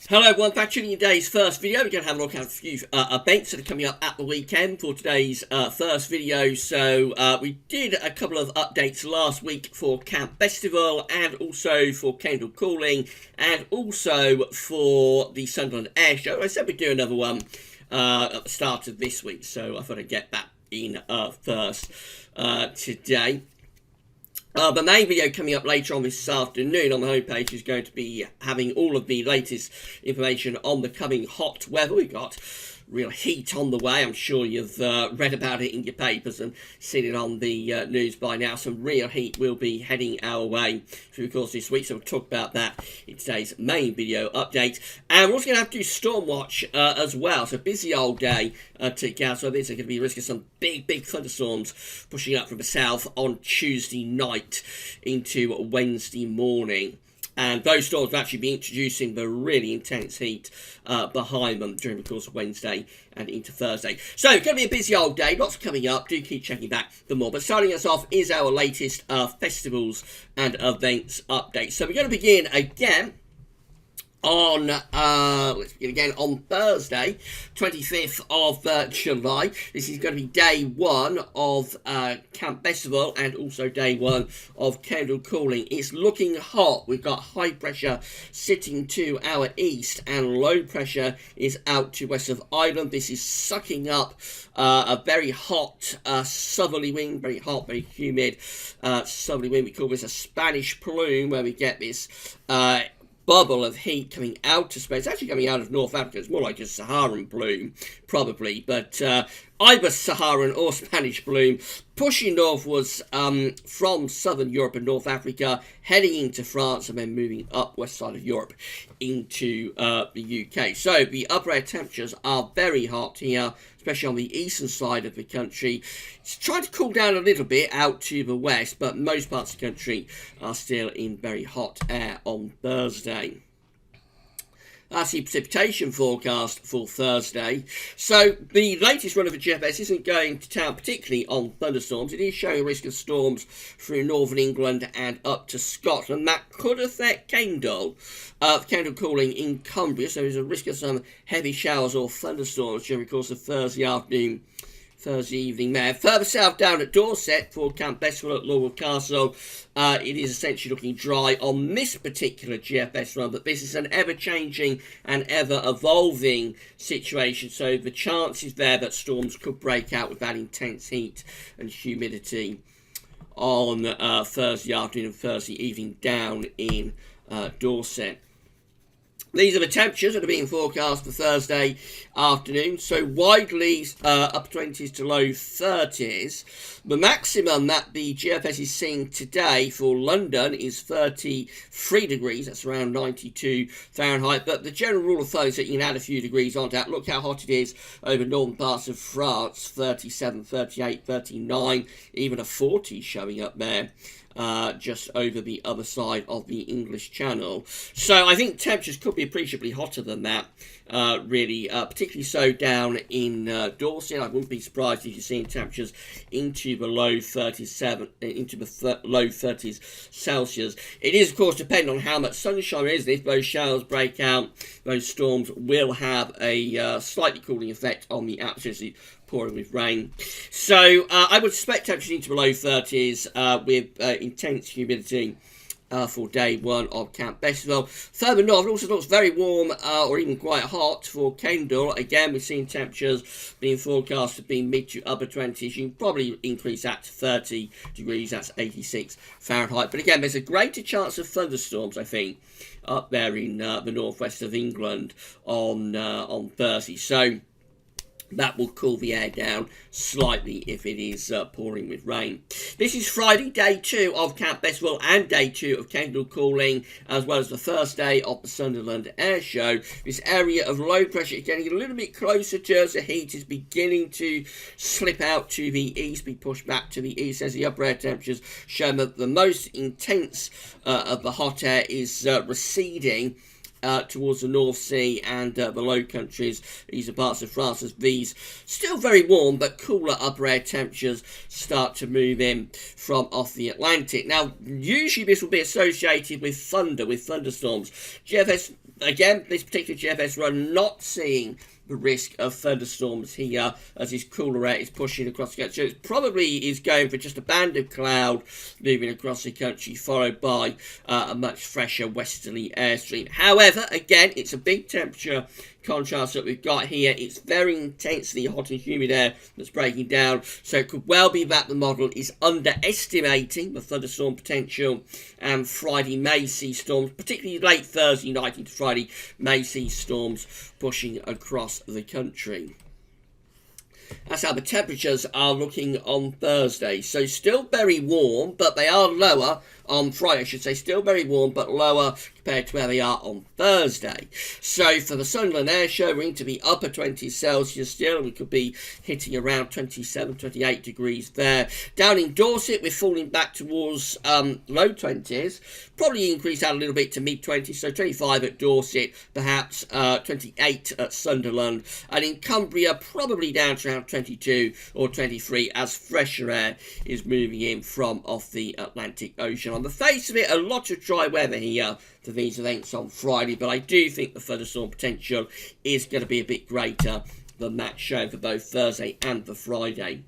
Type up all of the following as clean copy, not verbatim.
Hello everyone, back to today's first video. We're going to have a look at a few events that are coming up at the weekend for today's first video. So we did a couple of updates last week for Camp Bestival and also for Kendal Calling and also for the Sunderland Airshow. I said we'd do another one at the start of this week, so I thought I'd get that in first today. The main video coming up later on this afternoon on the homepage is going to be having all of the latest information on the coming hot weather. We've got real heat on the way. I'm sure you've read about it in your papers and seen it on the news by now. Some real heat will be heading our way through the course of this week, so we'll talk about that in today's main video update. And we're also going to have to do Stormwatch as well, so busy old day to go. So there's going to be a risk of some big thunderstorms pushing up from the south on Tuesday night into Wednesday morning. And those storms will actually be introducing the really intense heat behind them during the course of Wednesday and into Thursday. So, it's going to be a busy old day. Lots coming up. Do keep checking back for more. But starting us off is our latest festivals and events update. So, we're going to begin again on Thursday, 25th of July. This is going to be day one of Camp Bestival and also day one of Kendal Calling. It's looking hot. We've got high pressure sitting to our east and low pressure is out to west of Ireland. This is sucking up a very hot southerly wind, very hot, very humid southerly wind. We call this a Spanish plume, where we get this bubble of heat coming out to space. It's actually coming out of North Africa. It's more like a Saharan plume, probably, but either Saharan or Spanish plume pushing northwards from southern Europe and North Africa, heading into France and then moving up west side of Europe into the UK. So the upper air temperatures are very hot here, especially on the eastern side of the country. It's trying to cool down a little bit out to the west, but most parts of the country are still in very hot air on Thursday. That's the precipitation forecast for Thursday. So the latest run of the GFS isn't going to town particularly on thunderstorms. It is showing a risk of storms through northern England and up to Scotland. That could affect Kendal, Kendal Calling in Cumbria. So there's a risk of some heavy showers or thunderstorms during the course of Thursday afternoon, Thursday evening there. Further south down at Dorset for Camp Bestival at Lorwell Castle, it is essentially looking dry on this particular GFS run, but this is an ever-changing and ever-evolving situation, so the chance is there that storms could break out with that intense heat and humidity on Thursday afternoon and Thursday evening down in Dorset. These are the temperatures that are being forecast for Thursday afternoon. So widely upper 20s to low 30s. The maximum that the GFS is seeing today for London is 33 degrees. That's around 92 Fahrenheit. But the general rule of thumb is that you can add a few degrees on that. Look how hot it is over northern parts of France. 37, 38, 39, even a 40 showing up there. Just over the other side of the English Channel. So I think temperatures could be appreciably hotter than that, really, particularly so down in Dorset. I wouldn't be surprised if you're seeing temperatures into the low 37, into the low 30s Celsius. It is, of course, depending on how much sunshine there is. If those showers break out, those storms will have a slightly cooling effect on the atmosphere, pouring with rain. So I would suspect temperatures into the low 30s with intense humidity for day one of Camp Bestival. Further north, it also looks very warm or even quite hot for Kendal. Again, we're seeing temperatures being forecast to be mid to upper 20s. You can probably increase that to 30 degrees. That's 86 Fahrenheit. But again, there's a greater chance of thunderstorms, I think, up there in the northwest of England on Thursday. So that will cool the air down slightly if it is pouring with rain. This is Friday, day 2 of Camp Bestival and day 2 of Kendal Calling, as well as the first day of the Sunderland Airshow. This area of low pressure is getting a little bit closer to us. The heat is beginning to slip out to the east, be pushed back to the east as the upper air temperatures show that the most intense of the hot air is receding towards the North Sea and the Low Countries, eastern parts of France, as these still very warm but cooler upper air temperatures start to move in from off the Atlantic. Now, usually this will be associated with thunder, with thunderstorms. GFS, again, this particular GFS run not seeing the risk of thunderstorms here as this cooler air is pushing across the country. So it probably is going for just a band of cloud moving across the country, followed by a much fresher westerly airstream. However, again, it's a big temperature contrast that we've got here. It's very intensely hot and humid air that's breaking down, so it could well be that the model is underestimating the thunderstorm potential, and Friday may see storms, particularly late Thursday night into Friday, may see storms pushing across the country. That's how the temperatures are looking on Thursday. So still very warm, but they are lower on Friday, I should say. Still very warm, but lower compared to where they are on Thursday. So for the Sunderland Airshow, we're into the upper 20s Celsius still. We could be hitting around 27, 28 degrees there. Down in Dorset, we're falling back towards low 20s. Probably increase out a little bit to mid-20s, so 25 at Dorset, perhaps 28 at Sunderland. And in Cumbria, probably down to around 22 or 23 as fresher air is moving in from off the Atlantic Ocean. On the face of it, a lot of dry weather here for these events on Friday, but I do think the thunderstorm potential is going to be a bit greater than that shown for both Thursday and the Friday.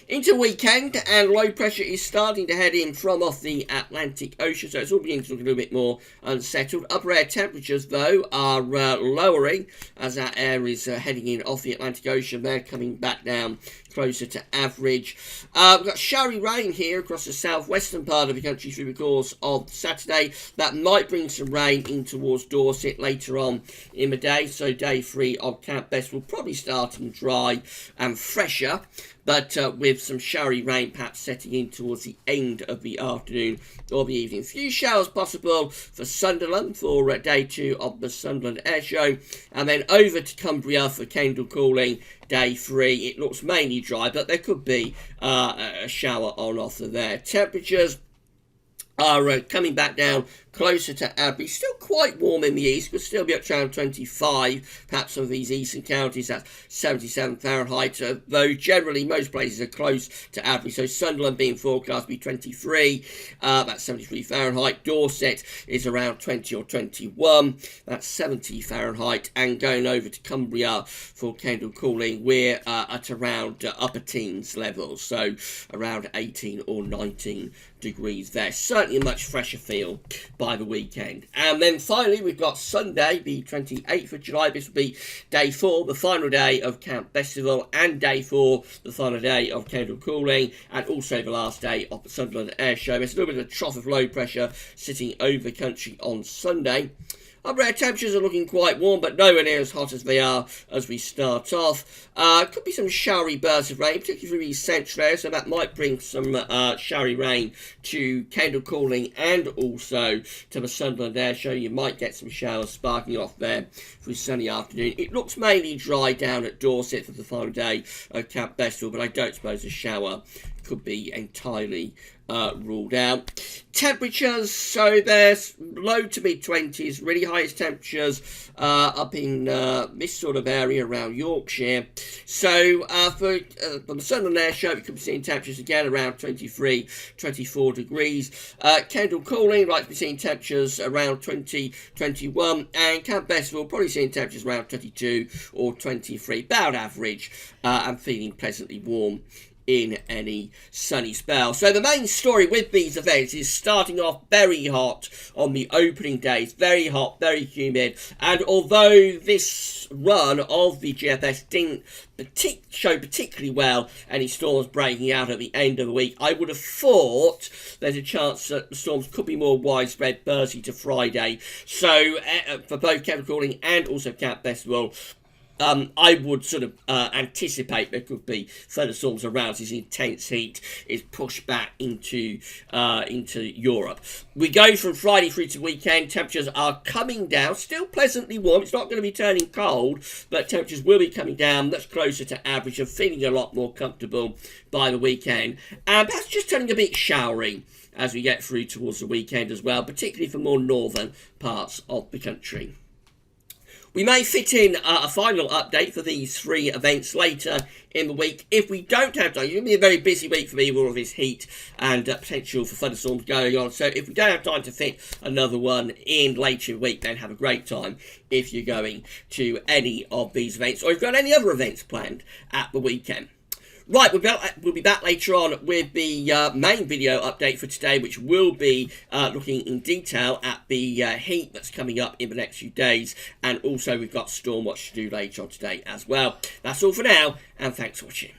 Into weekend, and low pressure is starting to head in from off the Atlantic Ocean, so it's all beginning to look a little bit more unsettled. Upper air temperatures, though, are lowering as that air is heading in off the Atlantic Ocean. They're coming back down closer to average. We've got showery rain here across the southwestern part of the country through the course of Saturday. That might bring some rain in towards Dorset later on in the day, so day 3 of Camp Bestival probably starting dry and fresher, but with some showery rain perhaps setting in towards the end of the afternoon or the evening. Few showers possible for Sunderland for day 2 of the Sunderland Airshow, and then over to Cumbria for Kendal cooling day 3. It looks mainly dry, but there could be a shower on offer there. Temperatures are coming back down closer to average. Still quite warm in the east, could still be up to around 25. Perhaps some of these eastern counties at 77 Fahrenheit, though generally most places are close to average. So Sunderland being forecast to be 23, that's 73 Fahrenheit. Dorset is around 20 or 21, that's 70 Fahrenheit. And going over to Cumbria for Kendal cooling, we're at around upper teens levels, so around 18 or 19 degrees there. Certainly a much fresher feel by the weekend. And then finally we've got Sunday, the 28th of July. This will be day 4, the final day of Camp Bestival, and day 4, the final day of Kendal cooling, and also the last day of the Sunderland Airshow. There's a little bit of a trough of low pressure sitting over the country on Sunday. Upper air temperatures are looking quite warm, but nowhere near as hot as they are as we start off. Could be some showery bursts of rain, particularly through the central area, so that might bring some showery rain to Kendal cooling and also to the Sunderland Airshow. You might get some showers sparking off there for a sunny afternoon. It looks mainly dry down at Dorset for the final day of Camp Bestival, but I don't suppose a shower could be entirely ruled out. Temperatures, so there's low to mid-20s, really highest temperatures up in this sort of area around Yorkshire. So for the Sunderland Airshow, we could be seeing temperatures again around 23, 24 degrees. Kendal cooling, like to be seeing temperatures around 20, 21, and Camp Bestival probably seeing temperatures around 22 or 23, about average, and feeling pleasantly warm in any sunny spell. So the main story with these events is starting off very hot on the opening days, very hot, very humid, and although this run of the GFS didn't show particularly well any storms breaking out at the end of the week, I would have thought there's a chance that the storms could be more widespread Thursday to Friday. So for both Kendal cooling and also Camp Bestival, I would sort of anticipate there could be further storms around as this intense heat is pushed back into Europe. We go from Friday through to weekend. Temperatures are coming down, still pleasantly warm. It's not going to be turning cold, but temperatures will be coming down. That's closer to average and feeling a lot more comfortable by the weekend. And perhaps just turning a bit showery as we get through towards the weekend as well, particularly for more northern parts of the country. We may fit in a final update for these 3 events later in the week. If we don't have time, it's going to be a very busy week for me with all of this heat and potential for thunderstorms going on. So if we don't have time to fit another one in later in the week, then have a great time if you're going to any of these events, or if you've got any other events planned at the weekend. Right, we'll be back later on with the main video update for today, which will be looking in detail at the heat that's coming up in the next few days, and also we've got Stormwatch to do later on today as well. That's all for now, and thanks for watching.